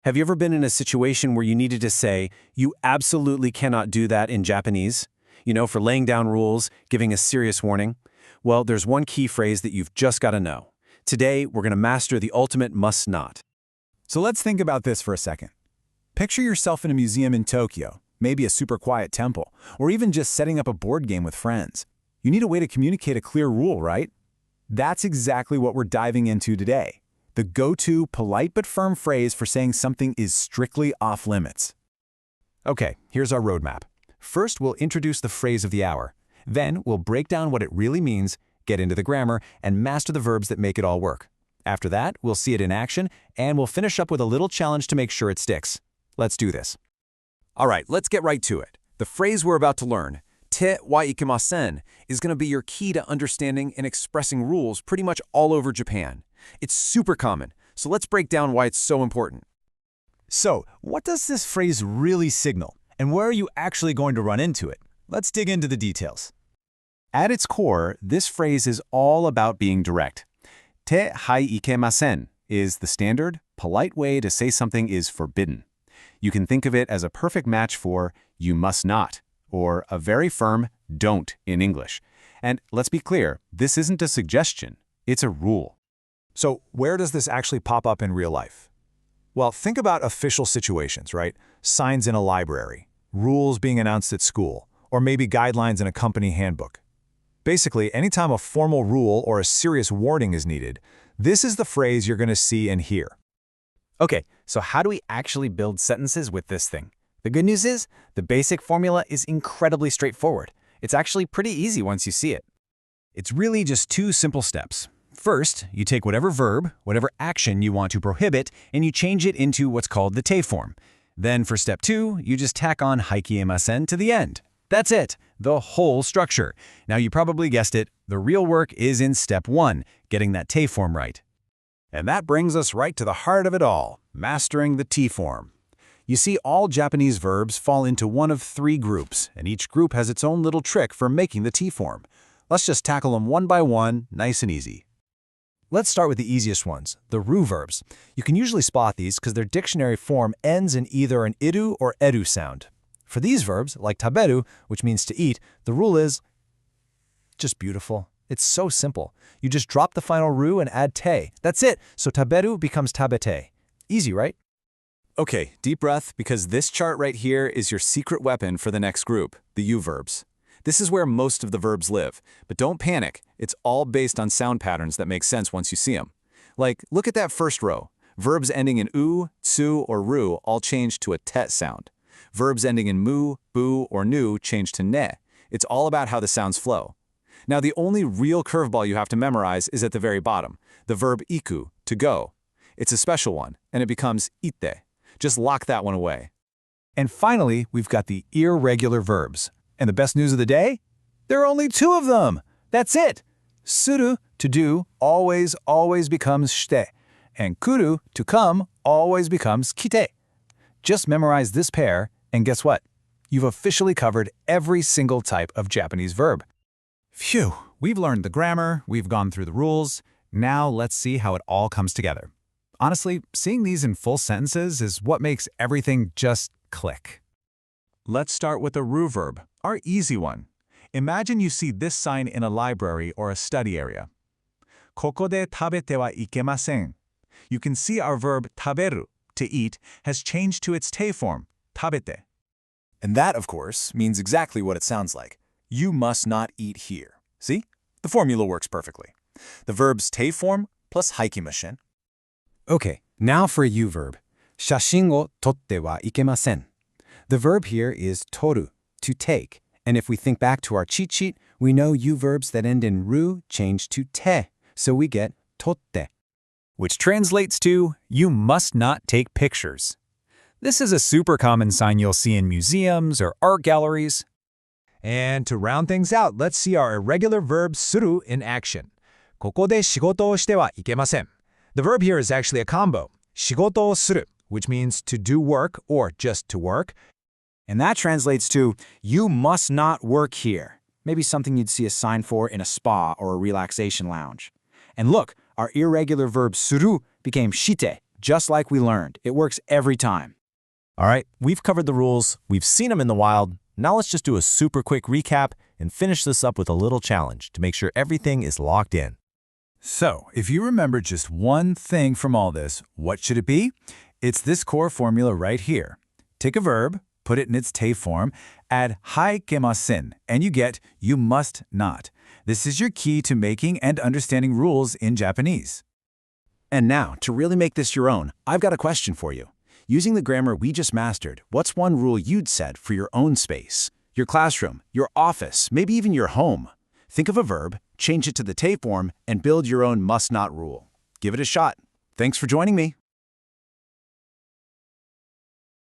Have you ever been in a situation where you needed to say, you absolutely cannot do that in Japanese? For laying down rules, giving a serious warning? Well, there's one key phrase that you've just got to know. Today, we're going to master the ultimate must not. So let's think about this for a second. Picture yourself in a museum in Tokyo, maybe a super quiet temple, or even just setting up a board game with friends. You need a way to communicate a clear rule, right? That's exactly what we're diving into today. The go-to polite but firm phrase for saying something is strictly off limits. Okay, here's our roadmap. First, we'll introduce the phrase of the hour. Then, we'll break down what it really means, get into the grammar, and master the verbs that make it all work. After that, we'll see it in action, and we'll finish up with a little challenge to make sure it sticks. Let's do this. All right, let's get right to it. The phrase we're about to learn, te wa ikemasen, is going to be your key to understanding and expressing rules pretty much all over Japan. It's super common, so let's break down why it's so important. So, what does this phrase really signal, and where are you actually going to run into it? Let's dig into the details. At its core, this phrase is all about being direct. Te hai ikemasen is the standard, polite way to say something is forbidden. You can think of it as a perfect match for you must not, or a very firm don't in English. And let's be clear, this isn't a suggestion, it's a rule. So, where does this actually pop up in real life? Well, think about official situations, right? Signs in a library, rules being announced at school, or maybe guidelines in a company handbook. Basically, anytime a formal rule or a serious warning is needed, this is the phrase you're going to see and hear. Okay, so how do we actually build sentences with this thing? The good news is, the basic formula is incredibly straightforward. It's actually pretty easy once you see it. It's really just two simple steps. First, you take whatever verb, whatever action you want to prohibit, and you change it into what's called the te form. Then for step 2, you just tack on ikemasen to the end. That's it, the whole structure. Now you probably guessed it, the real work is in step 1, getting that te form right. And that brings us right to the heart of it all, mastering the te form. You see, all Japanese verbs fall into one of 3 groups, and each group has its own little trick for making the te form. Let's just tackle them one by one, nice and easy. Let's start with the easiest ones, the ru-verbs. You can usually spot these because their dictionary form ends in either an iru or eru sound. For these verbs, like taberu, which means to eat, the rule is just beautiful. It's so simple. You just drop the final ru and add te. That's it. So taberu becomes tabete. Easy, right? Okay, deep breath, because this chart right here is your secret weapon for the next group, the u-verbs. This is where most of the verbs live, but don't panic. It's all based on sound patterns that make sense once you see them. Like, look at that first row. Verbs ending in u, tsu, or ru all change to a tet sound. Verbs ending in mu, bu, or nu change to ne. It's all about how the sounds flow. Now, the only real curveball you have to memorize is at the very bottom, the verb iku, to go. It's a special one, and it becomes ite. Just lock that one away. And finally, we've got the irregular verbs. And the best news of the day? There are only 2 of them. That's it. Suru, to do, always becomes shite. And kuru, to come, always becomes kite. Just memorize this pair, and guess what? You've officially covered every single type of Japanese verb. Phew, we've learned the grammar, we've gone through the rules. Now let's see how it all comes together. Honestly, seeing these in full sentences is what makes everything just click. Let's start with the ru verb, our easy one. Imagine you see this sign in a library or a study area. Koko de tabete wa ikemasen. You can see our verb taberu, to eat, has changed to its te form, tabete. And that, of course, means exactly what it sounds like. You must not eat here. See? The formula works perfectly. The verb's te form plus ikemasen. Okay, now for a u-verb. Shashin wo totte wa ikemasen. The verb here is toru, to take. And if we think back to our cheat sheet, we know u-verbs that end in ru change to te, so we get totte, which translates to, you must not take pictures. This is a super common sign you'll see in museums or art galleries. And to round things out, let's see our irregular verb suru in action. ここで仕事をしてはいけません. The verb here is actually a combo, 仕事をする, which means to do work or just to work. And that translates to, you must not work here. Maybe something you'd see a sign for in a spa or a relaxation lounge. And look, our irregular verb suru became shite, Just like we learned, it works every time. All right, we've covered the rules, we've seen them in the wild. Now let's just do a super quick recap and finish this up with a little challenge to make sure everything is locked in. So, if you remember just one thing from all this, what should it be? It's this core formula right here. Take a verb, put it in its te form, add ikemasen, and you get you must not. This is your key to making and understanding rules in Japanese. And now, to really make this your own, I've got a question for you. Using the grammar we just mastered, what's one rule you'd set for your own space? Your classroom, your office, maybe even your home. Think of a verb, change it to the te form, and build your own must-not rule. Give it a shot. Thanks for joining me.